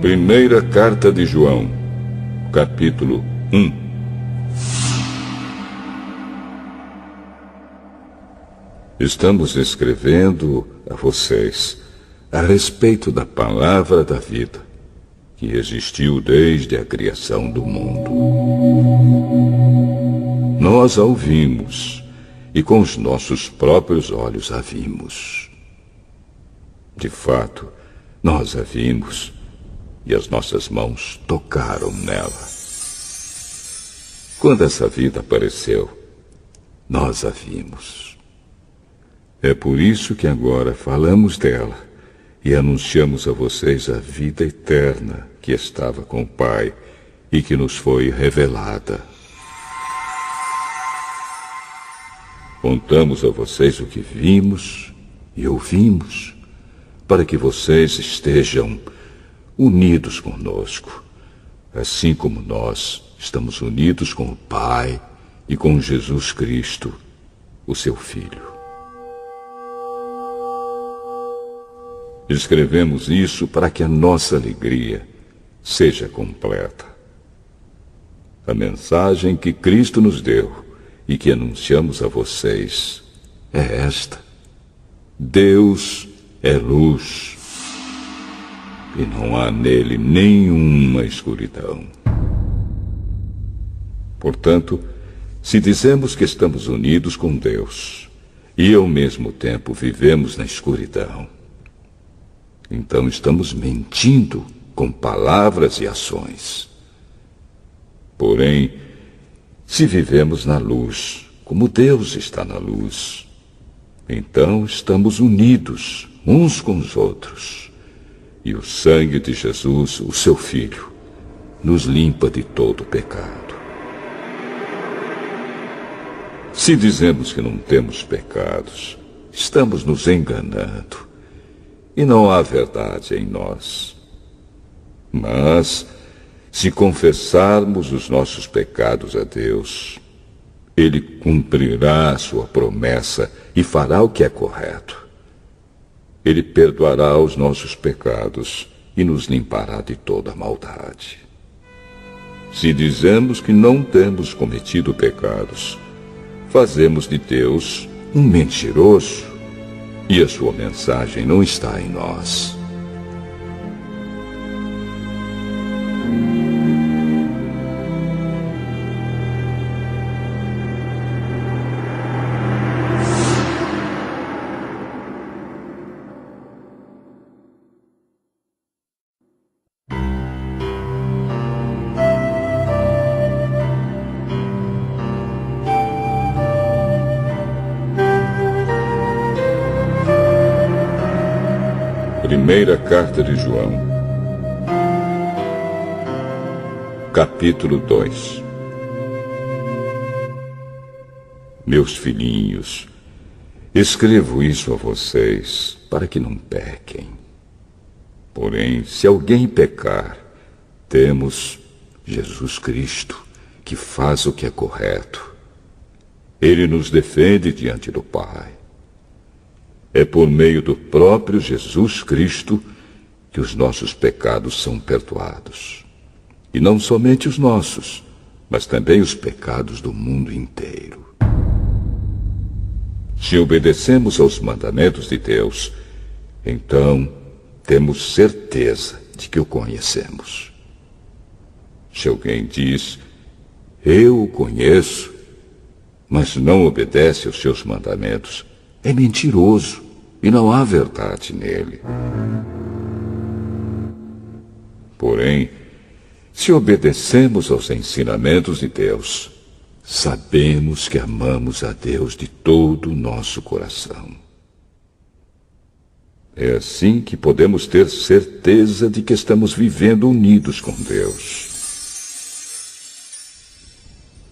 Primeira Carta de João, capítulo 1. Estamos escrevendo a vocês a respeito da palavra da vida, que existiu desde a criação do mundo. Nós a ouvimos e com os nossos próprios olhos a vimos. De fato, nós a vimos e as nossas mãos tocaram nela. Quando essa vida apareceu, nós a vimos. É por isso que agora falamos dela e anunciamos a vocês a vida eterna que estava com o Pai e que nos foi revelada. Contamos a vocês o que vimos e ouvimos, para que vocês estejam unidos conosco, assim como nós estamos unidos com o Pai e com Jesus Cristo, o seu Filho. Escrevemos isso para que a nossa alegria seja completa. A mensagem que Cristo nos deu e que anunciamos a vocês é esta: Deus é luz e não há nele nenhuma escuridão. Portanto, se dizemos que estamos unidos com Deus e ao mesmo tempo vivemos na escuridão, então estamos mentindo com palavras e ações. Porém, se vivemos na luz, como Deus está na luz, então estamos unidos uns com os outros. E o sangue de Jesus, o seu Filho, nos limpa de todo pecado. Se dizemos que não temos pecados, estamos nos enganando e não há verdade em nós. Mas, se confessarmos os nossos pecados a Deus, Ele cumprirá a sua promessa e fará o que é correto. Ele perdoará os nossos pecados e nos limpará de toda maldade. Se dizemos que não temos cometido pecados, fazemos de Deus um mentiroso e a sua mensagem não está em nós. Primeira Carta de João, capítulo 2. Meus filhinhos, escrevo isso a vocês para que não pequem. Porém, se alguém pecar, temos Jesus Cristo, que faz o que é correto. Ele nos defende diante do Pai. É por meio do próprio Jesus Cristo que os nossos pecados são perdoados. E não somente os nossos, mas também os pecados do mundo inteiro. Se obedecemos aos mandamentos de Deus, então temos certeza de que o conhecemos. Se alguém diz, eu o conheço, mas não obedece aos seus mandamentos, é mentiroso e não há verdade nele. Porém, se obedecemos aos ensinamentos de Deus, sabemos que amamos a Deus de todo o nosso coração. É assim que podemos ter certeza de que estamos vivendo unidos com Deus.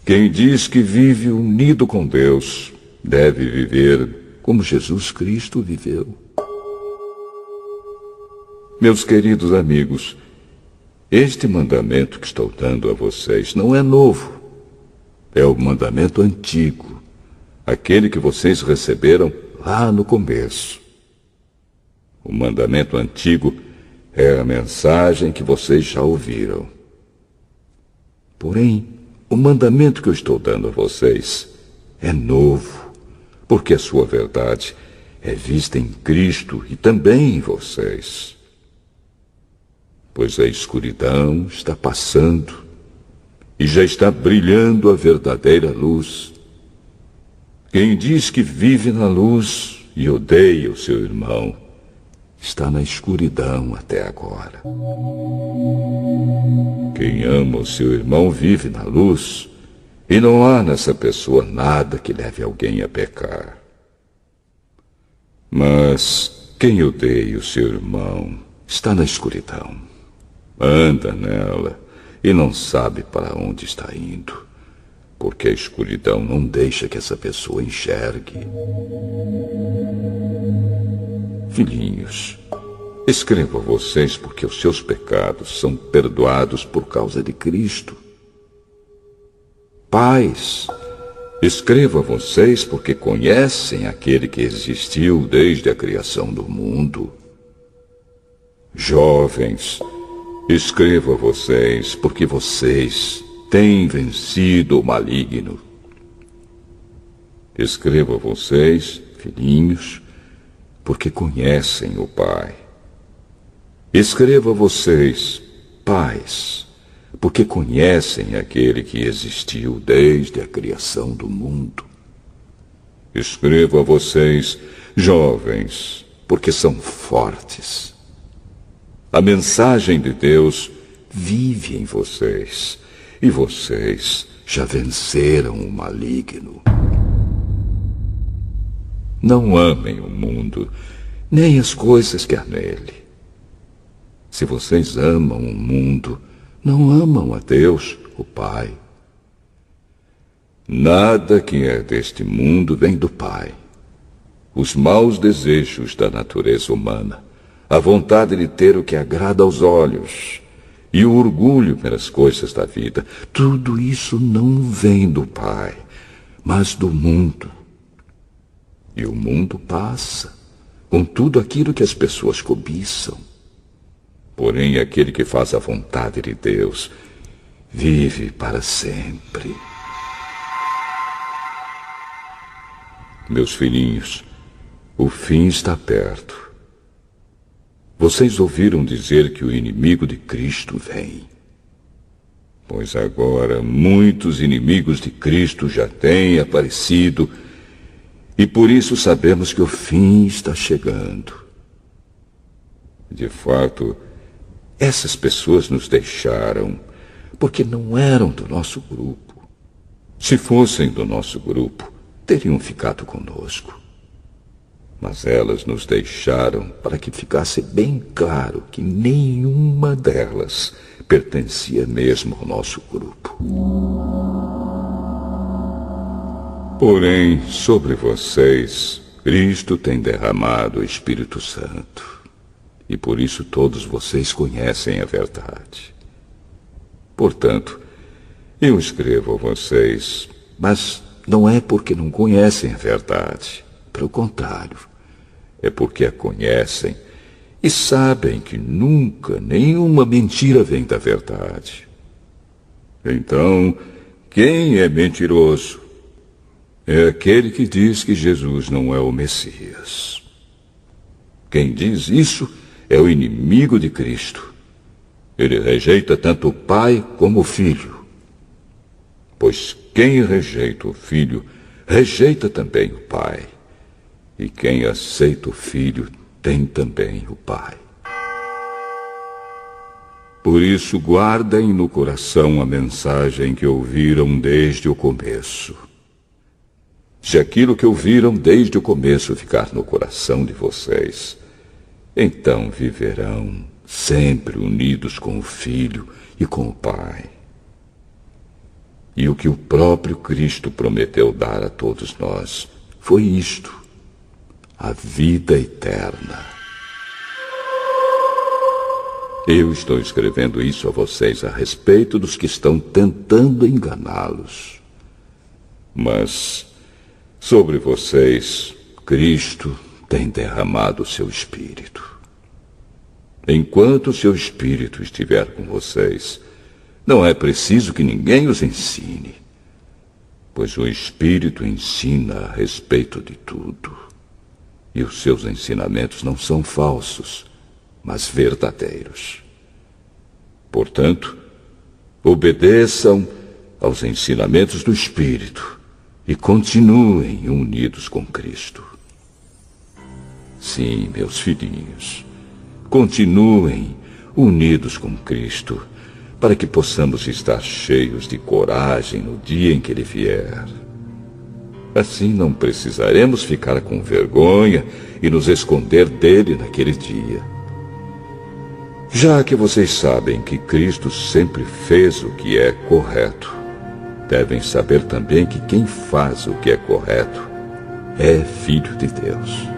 Quem diz que vive unido com Deus deve viver como Jesus Cristo viveu. Meus queridos amigos, este mandamento que estou dando a vocês não é novo. É o mandamento antigo, aquele que vocês receberam lá no começo. O mandamento antigo É a mensagem que vocês já ouviram. Porém, o mandamento que eu estou dando a vocês é novo, porque a sua verdade é vista em Cristo e também em vocês. Pois a escuridão está passando e já está brilhando a verdadeira luz. Quem diz que vive na luz e odeia o seu irmão está na escuridão até agora. Quem ama o seu irmão vive na luz e não há nessa pessoa nada que leve alguém a pecar. Mas quem odeia o seu irmão está na escuridão. Anda nela e não sabe para onde está indo, porque a escuridão não deixa que essa pessoa enxergue. Filhinhos, escrevo a vocês porque os seus pecados são perdoados por causa de Cristo. Pais, escrevo a vocês porque conhecem aquele que existiu desde a criação do mundo. Jovens, escrevo a vocês porque vocês têm vencido o maligno. Escrevo a vocês, filhinhos, porque conhecem o Pai. Escrevo a vocês, pais, porque conhecem aquele que existiu desde a criação do mundo. Escrevo a vocês, jovens, porque são fortes. A mensagem de Deus vive em vocês, e vocês já venceram o maligno. Não amem o mundo, nem as coisas que há nele. Se vocês amam o mundo, não amam a Deus, o Pai. Nada que é deste mundo vem do Pai. Os maus desejos da natureza humana, a vontade de ter o que agrada aos olhos e o orgulho pelas coisas da vida, tudo isso não vem do Pai, mas do mundo. E o mundo passa, com tudo aquilo que as pessoas cobiçam. Porém, aquele que faz a vontade de Deus vive para sempre. Meus filhinhos, o fim está perto. Vocês ouviram dizer que o inimigo de Cristo vem. Pois agora muitos inimigos de Cristo já têm aparecido, e por isso sabemos que o fim está chegando. De fato, essas pessoas nos deixaram porque não eram do nosso grupo. Se fossem do nosso grupo, teriam ficado conosco. Mas elas nos deixaram para que ficasse bem claro que nenhuma delas pertencia mesmo ao nosso grupo. Porém, sobre vocês, Cristo tem derramado o Espírito Santo. E por isso todos vocês conhecem a verdade. Portanto, eu escrevo a vocês, mas não é porque não conhecem a verdade. Pelo contrário, é porque a conhecem e sabem que nunca nenhuma mentira vem da verdade. Então, quem é mentiroso? É aquele que diz que Jesus não é o Messias. Quem diz isso é o inimigo de Cristo. Ele rejeita tanto o Pai como o Filho. Pois quem rejeita o Filho, rejeita também o Pai. E quem aceita o Filho, tem também o Pai. Por isso, guardem no coração a mensagem que ouviram desde o começo. Se aquilo que ouviram desde o começo ficar no coração de vocês, então viverão sempre unidos com o Filho e com o Pai. E o que o próprio Cristo prometeu dar a todos nós foi isto: a vida eterna. Eu estou escrevendo isso a vocês a respeito dos que estão tentando enganá-los. Mas sobre vocês, Cristo tem derramado o seu Espírito. Enquanto seu espírito estiver com vocês, não é preciso que ninguém os ensine, pois o Espírito ensina a respeito de tudo. E os seus ensinamentos não são falsos, mas verdadeiros. Portanto, obedeçam aos ensinamentos do Espírito e continuem unidos com Cristo. Sim, meus filhinhos, continuem unidos com Cristo, para que possamos estar cheios de coragem no dia em que Ele vier. Assim não precisaremos ficar com vergonha e nos esconder dele naquele dia. Já que vocês sabem que Cristo sempre fez o que é correto, devem saber também que quem faz o que é correto é filho de Deus.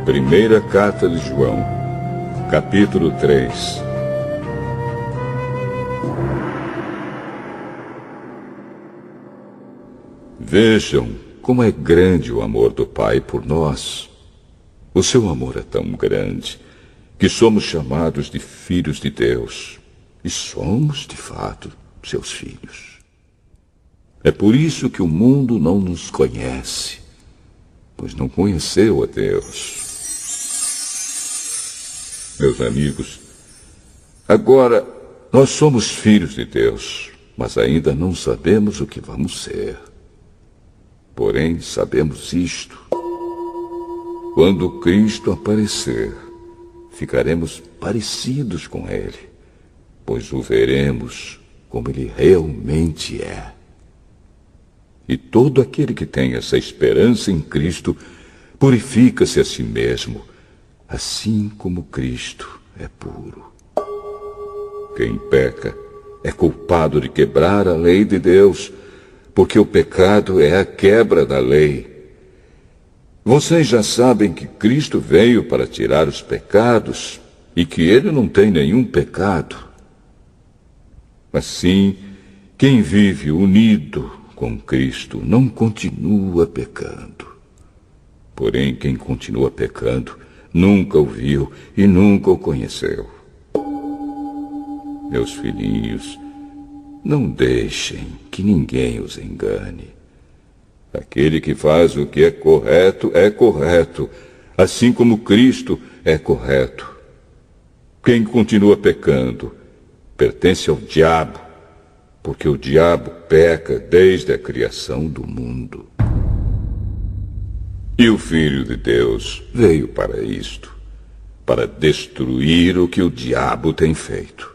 Primeira Carta de João, capítulo 3. Vejam como é grande o amor do Pai por nós. O seu amor é tão grande que somos chamados de filhos de Deus. E somos, de fato, seus filhos. É por isso que o mundo não nos conhece, pois não conheceu a Deus. Meus amigos, agora nós somos filhos de Deus, mas ainda não sabemos o que vamos ser. Porém, sabemos isto: quando Cristo aparecer, ficaremos parecidos com Ele, pois o veremos como Ele realmente é. E todo aquele que tem essa esperança em Cristo purifica-se a si mesmo, assim como Cristo é puro. Quem peca é culpado de quebrar a lei de Deus, porque o pecado é a quebra da lei. Vocês já sabem que Cristo veio para tirar os pecados e que Ele não tem nenhum pecado. Assim, quem vive unido com Cristo não continua pecando. Porém, quem continua pecando nunca o viu e nunca o conheceu. Meus filhinhos, não deixem que ninguém os engane. Aquele que faz o que é correto, assim como Cristo é correto. Quem continua pecando pertence ao diabo, porque o diabo peca desde a criação do mundo. E o Filho de Deus veio para isto, para destruir o que o diabo tem feito.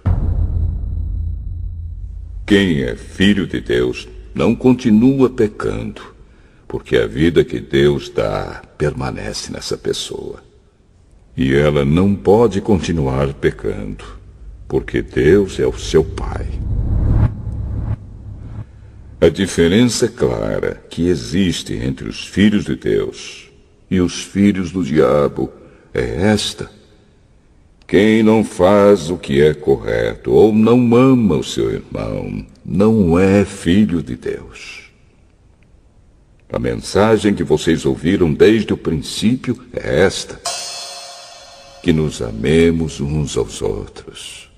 Quem é filho de Deus não continua pecando, porque a vida que Deus dá permanece nessa pessoa. E ela não pode continuar pecando, porque Deus é o seu Pai. A diferença clara que existe entre os filhos de Deus e os filhos do diabo é esta: quem não faz o que é correto ou não ama o seu irmão não é filho de Deus. A mensagem que vocês ouviram desde o princípio é esta: que nos amemos uns aos outros.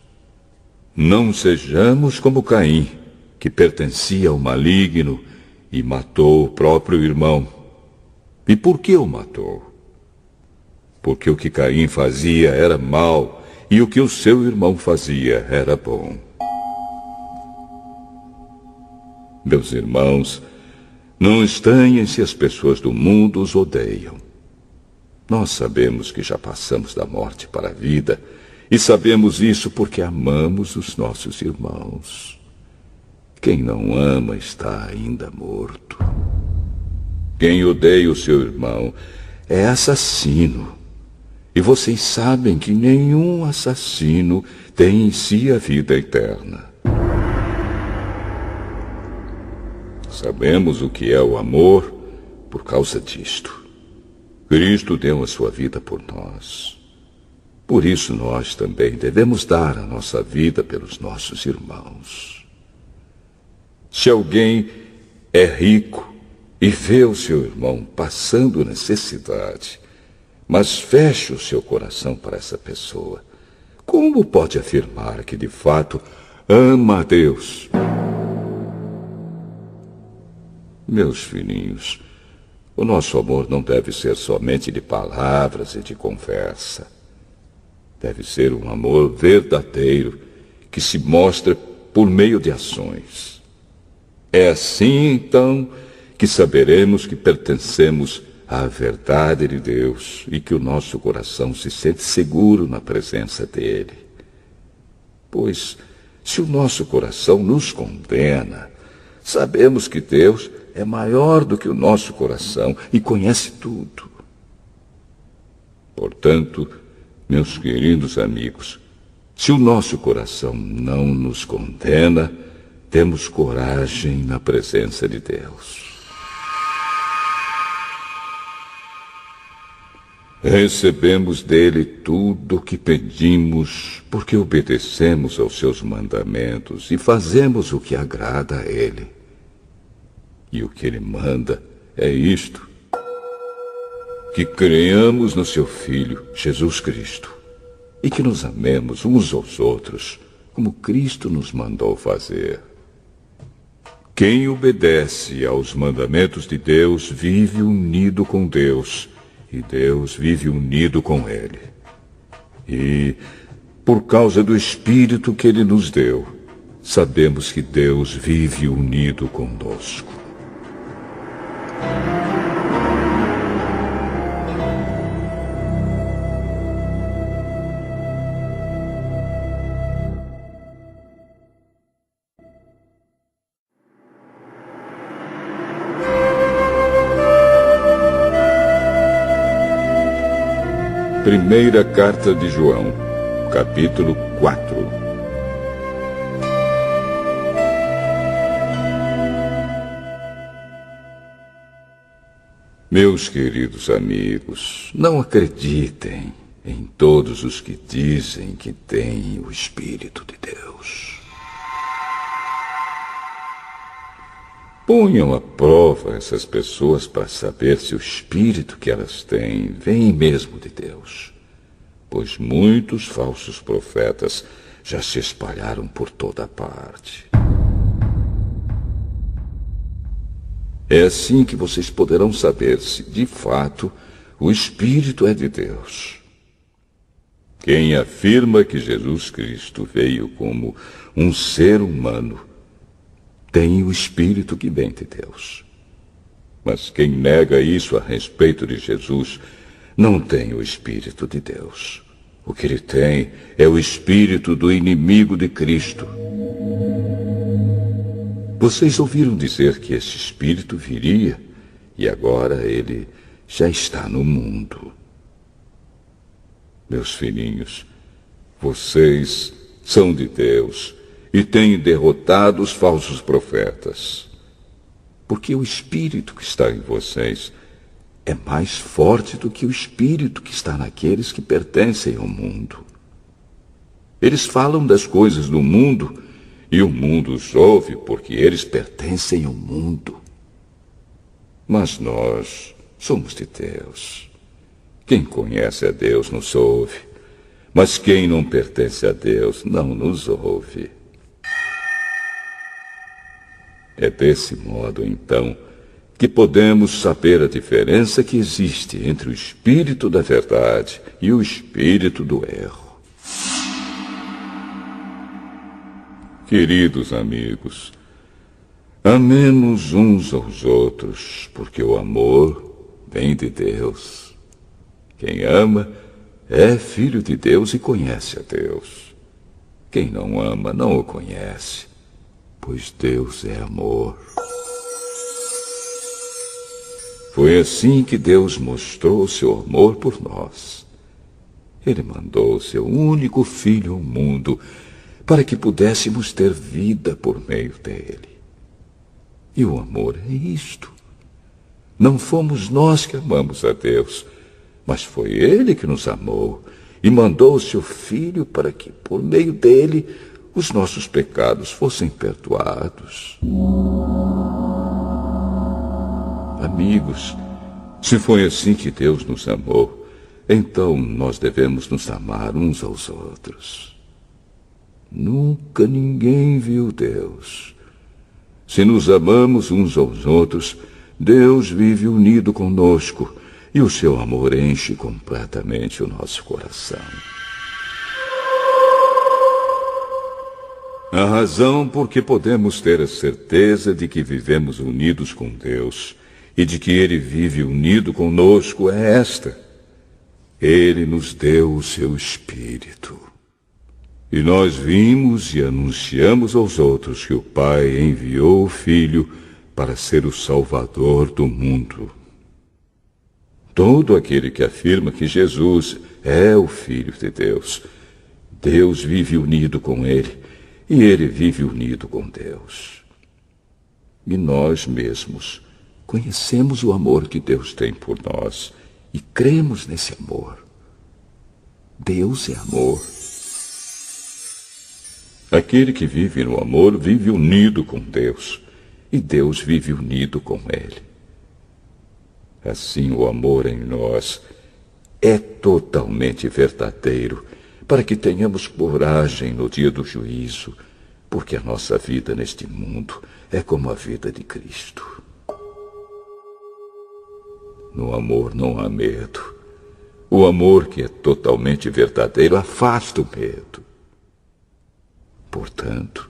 Não sejamos como Caim, que pertencia ao maligno e matou o próprio irmão. E por que o matou? Porque o que Caim fazia era mal e o que o seu irmão fazia era bom. Meus irmãos, não estranhem se as pessoas do mundo os odeiam. Nós sabemos que já passamos da morte para a vida, e sabemos isso porque amamos os nossos irmãos. Quem não ama está ainda morto. Quem odeia o seu irmão é assassino. E vocês sabem que nenhum assassino tem em si a vida eterna. Sabemos o que é o amor por causa disto. Cristo deu a sua vida por nós. Por isso nós também devemos dar a nossa vida pelos nossos irmãos. Se alguém é rico e vê o seu irmão passando necessidade, mas fecha o seu coração para essa pessoa, como pode afirmar que de fato ama a Deus? Meus filhinhos, o nosso amor não deve ser somente de palavras e de conversa. Deve ser um amor verdadeiro que se mostra por meio de ações. É assim, então, que saberemos que pertencemos à verdade de Deus e que o nosso coração se sente seguro na presença dele. Pois, se o nosso coração nos condena, sabemos que Deus é maior do que o nosso coração e conhece tudo. Portanto, meus queridos amigos, se o nosso coração não nos condena, temos coragem na presença de Deus. Recebemos dele tudo o que pedimos, porque obedecemos aos seus mandamentos e fazemos o que agrada a ele. E o que ele manda é isto: que creiamos no seu Filho, Jesus Cristo, e que nos amemos uns aos outros, como Cristo nos mandou fazer. Quem obedece aos mandamentos de Deus vive unido com Deus, e Deus vive unido com ele. E, por causa do Espírito que ele nos deu, sabemos que Deus vive unido conosco. Primeira Carta de João, capítulo 4. Meus queridos amigos, não acreditem em todos os que dizem que têm o Espírito de Deus. Ponham à prova essas pessoas para saber se o espírito que elas têm vem mesmo de Deus. Pois muitos falsos profetas já se espalharam por toda parte. É assim que vocês poderão saber se, de fato, o Espírito é de Deus. Quem afirma que Jesus Cristo veio como um ser humano tem o Espírito que vem de Deus. Mas quem nega isso a respeito de Jesus não tem o Espírito de Deus. O que ele tem é o espírito do inimigo de Cristo. Vocês ouviram dizer que esse espírito viria e agora ele já está no mundo. Meus filhinhos, vocês são de Deus e têm derrotado os falsos profetas. Porque o espírito que está em vocês é mais forte do que o espírito que está naqueles que pertencem ao mundo. Eles falam das coisas do mundo e o mundo os ouve porque eles pertencem ao mundo. Mas nós somos de Deus. Quem conhece a Deus nos ouve, mas quem não pertence a Deus não nos ouve. É desse modo, então, que podemos saber a diferença que existe entre o espírito da verdade e o espírito do erro. Queridos amigos, amemos uns aos outros, porque o amor vem de Deus. Quem ama é filho de Deus e conhece a Deus. Quem não ama não o conhece, pois Deus é amor. Foi assim que Deus mostrou o seu amor por nós. Ele mandou o seu único Filho ao mundo para que pudéssemos ter vida por meio dele. E o amor é isto. Não fomos nós que amamos a Deus, mas foi Ele que nos amou e mandou o seu Filho para que, por meio dele, os nossos pecados fossem perdoados. Amigos, se foi assim que Deus nos amou, então nós devemos nos amar uns aos outros. Nunca ninguém viu Deus. Se nos amamos uns aos outros, Deus vive unido conosco e o seu amor enche completamente o nosso coração. A razão por que podemos ter a certeza de que vivemos unidos com Deus e de que Ele vive unido conosco é esta: Ele nos deu o seu Espírito. E nós vimos e anunciamos aos outros que o Pai enviou o Filho para ser o Salvador do mundo. Todo aquele que afirma que Jesus é o Filho de Deus, Deus vive unido com ele e ele vive unido com Deus. E nós mesmos conhecemos o amor que Deus tem por nós e cremos nesse amor. Deus é amor. Aquele que vive no amor vive unido com Deus, e Deus vive unido com ele. Assim, o amor em nós é totalmente verdadeiro, para que tenhamos coragem no dia do juízo, porque a nossa vida neste mundo é como a vida de Cristo. No amor não há medo. O amor que é totalmente verdadeiro afasta o medo. Portanto,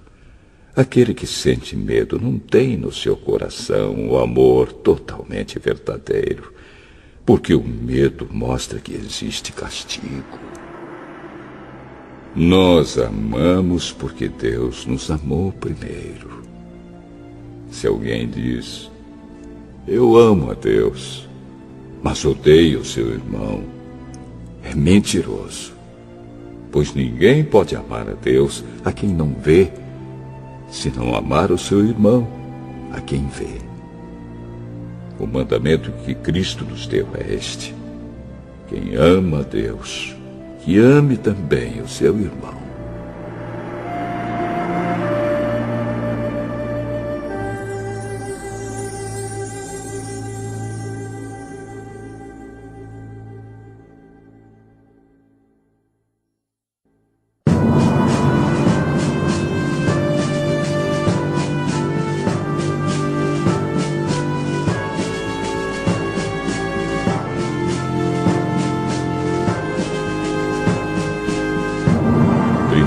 aquele que sente medo não tem no seu coração o amor totalmente verdadeiro, porque o medo mostra que existe castigo. Nós amamos porque Deus nos amou primeiro. Se alguém diz, eu amo a Deus, mas odeio o seu irmão, é mentiroso. Pois ninguém pode amar a Deus a quem não vê, se não amar o seu irmão a quem vê. O mandamento que Cristo nos deu é este: quem ama a Deus, que ame também o seu irmão.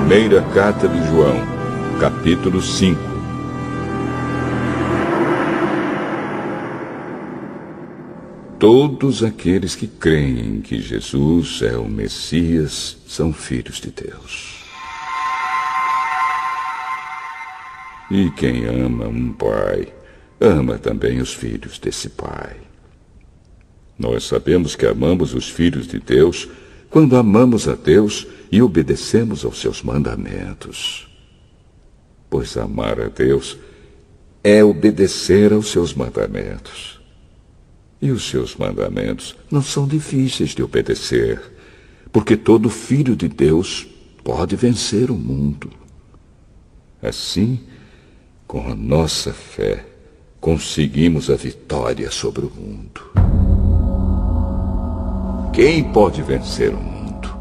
Primeira Carta de João, capítulo 5. Todos aqueles que creem que Jesus é o Messias são filhos de Deus. E quem ama um pai, ama também os filhos desse pai. Nós sabemos que amamos os filhos de Deus quando amamos a Deus e obedecemos aos seus mandamentos. Pois amar a Deus é obedecer aos seus mandamentos. E os seus mandamentos não são difíceis de obedecer, porque todo filho de Deus pode vencer o mundo. Assim, com a nossa fé, conseguimos a vitória sobre o mundo. Quem pode vencer o mundo?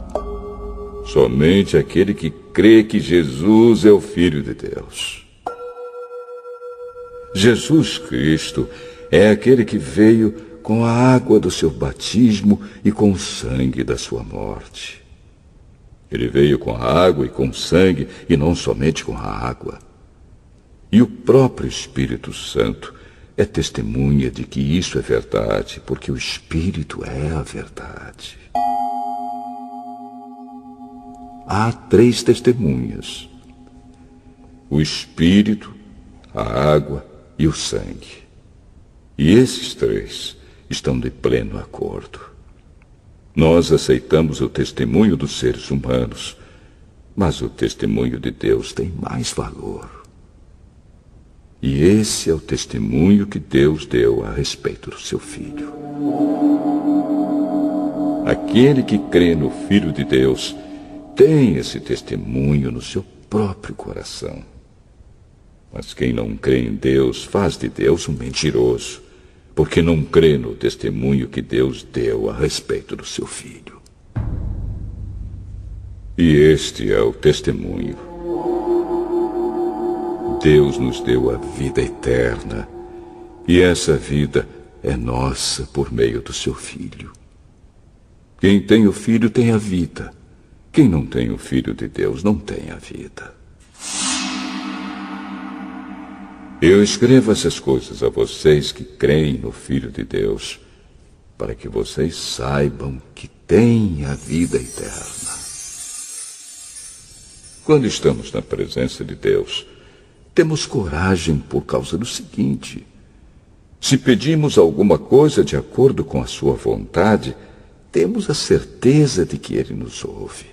Somente aquele que crê que Jesus é o Filho de Deus. Jesus Cristo é aquele que veio com a água do seu batismo e com o sangue da sua morte. Ele veio com a água e com o sangue, e não somente com a água. E o próprio Espírito Santo é testemunha de que isso é verdade, porque o Espírito é a verdade. Há 3 testemunhas: o Espírito, a água e o sangue. E esses 3 estão de pleno acordo. Nós aceitamos o testemunho dos seres humanos, mas o testemunho de Deus tem mais valor. E esse é o testemunho que Deus deu a respeito do seu Filho. Aquele que crê no Filho de Deus tem esse testemunho no seu próprio coração. Mas quem não crê em Deus faz de Deus um mentiroso, porque não crê no testemunho que Deus deu a respeito do seu Filho. E este é o testemunho. Deus nos deu a vida eterna, e essa vida é nossa por meio do seu Filho. Quem tem o Filho tem a vida. Quem não tem o Filho de Deus não tem a vida. Eu escrevo essas coisas a vocês que creem no Filho de Deus, para que vocês saibam que têm a vida eterna. Quando estamos na presença de Deus, temos coragem por causa do seguinte: se pedimos alguma coisa de acordo com a sua vontade, temos a certeza de que Ele nos ouve.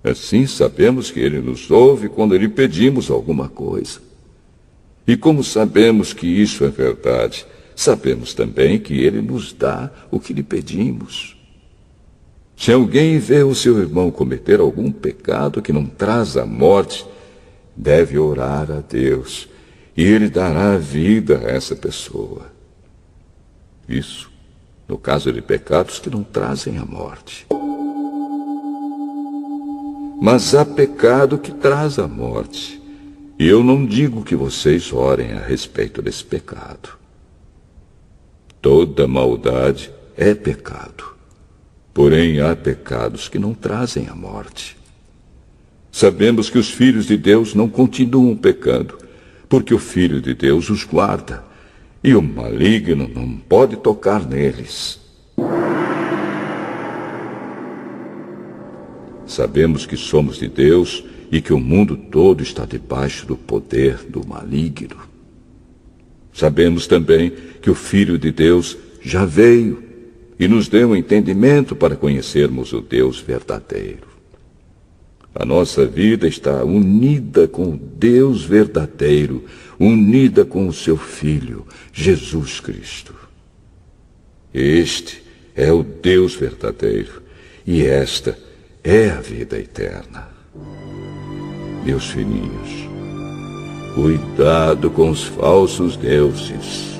Assim sabemos que Ele nos ouve quando lhe pedimos alguma coisa. E como sabemos que isso é verdade, sabemos também que Ele nos dá o que lhe pedimos. Se alguém vê o seu irmão cometer algum pecado que não traz a morte, deve orar a Deus, e Ele dará vida a essa pessoa. Isso no caso de pecados que não trazem a morte. Mas há pecado que traz a morte, e eu não digo que vocês orem a respeito desse pecado. Toda maldade é pecado, porém há pecados que não trazem a morte. Sabemos que os filhos de Deus não continuam pecando, porque o Filho de Deus os guarda, e o maligno não pode tocar neles. Sabemos que somos de Deus e que o mundo todo está debaixo do poder do maligno. Sabemos também que o Filho de Deus já veio e nos deu entendimento para conhecermos o Deus verdadeiro. A nossa vida está unida com o Deus verdadeiro, unida com o seu Filho, Jesus Cristo. Este é o Deus verdadeiro, e esta é a vida eterna. Meus filhinhos, cuidado com os falsos deuses.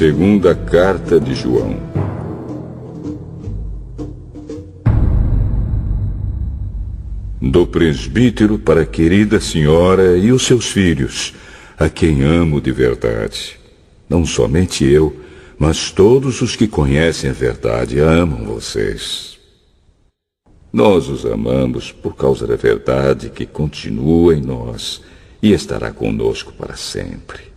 Segunda Carta de João. Do presbítero para a querida senhora e os seus filhos, a quem amo de verdade. Não somente eu, mas todos os que conhecem a verdade amam vocês. Nós os amamos por causa da verdade que continua em nós e estará conosco para sempre.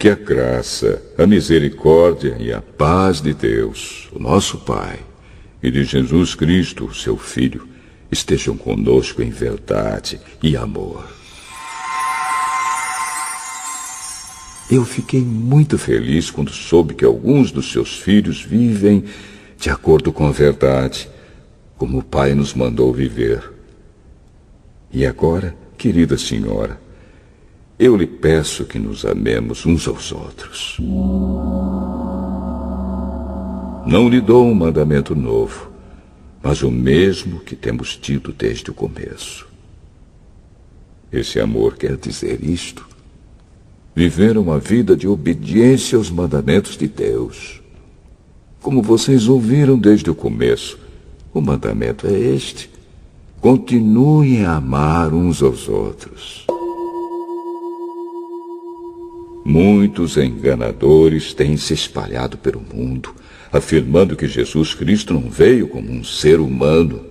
Que a graça, a misericórdia e a paz de Deus, o nosso Pai, e de Jesus Cristo, seu Filho, estejam conosco em verdade e amor. Eu fiquei muito feliz quando soube que alguns dos seus filhos vivem de acordo com a verdade, como o Pai nos mandou viver. E agora, querida senhora, eu lhe peço que nos amemos uns aos outros. Não lhe dou um mandamento novo, mas o mesmo que temos tido desde o começo. Esse amor quer dizer isto: viver uma vida de obediência aos mandamentos de Deus. Como vocês ouviram desde o começo, o mandamento é este: continuem a amar uns aos outros. Muitos enganadores têm se espalhado pelo mundo, afirmando que Jesus Cristo não veio como um ser humano.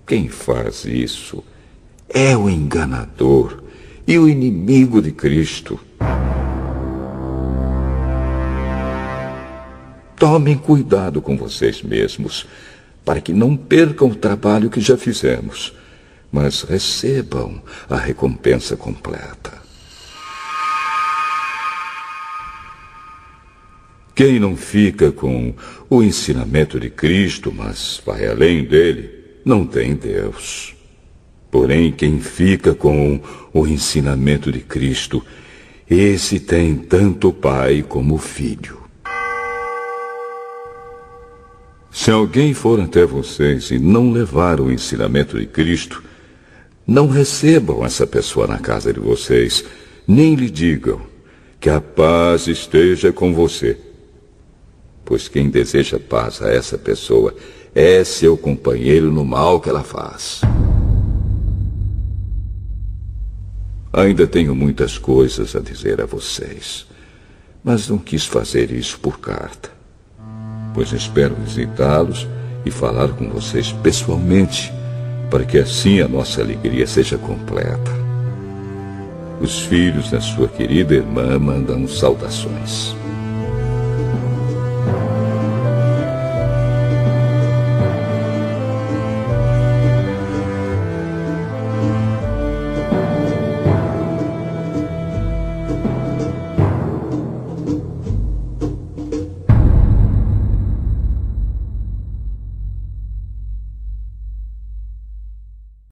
Quem faz isso é o enganador e o inimigo de Cristo. Tomem cuidado com vocês mesmos, para que não percam o trabalho que já fizemos, mas recebam a recompensa completa. Quem não fica com o ensinamento de Cristo, mas vai além dele, não tem Deus. Porém, quem fica com o ensinamento de Cristo, esse tem tanto o Pai como o Filho. Se alguém for até vocês e não levar o ensinamento de Cristo, não recebam essa pessoa na casa de vocês, nem lhe digam que a paz esteja com você. Pois quem deseja paz a essa pessoa é seu companheiro no mal que ela faz. Ainda tenho muitas coisas a dizer a vocês, mas não quis fazer isso por carta, pois espero visitá-los e falar com vocês pessoalmente, para que assim a nossa alegria seja completa. Os filhos da sua querida irmã mandam saudações.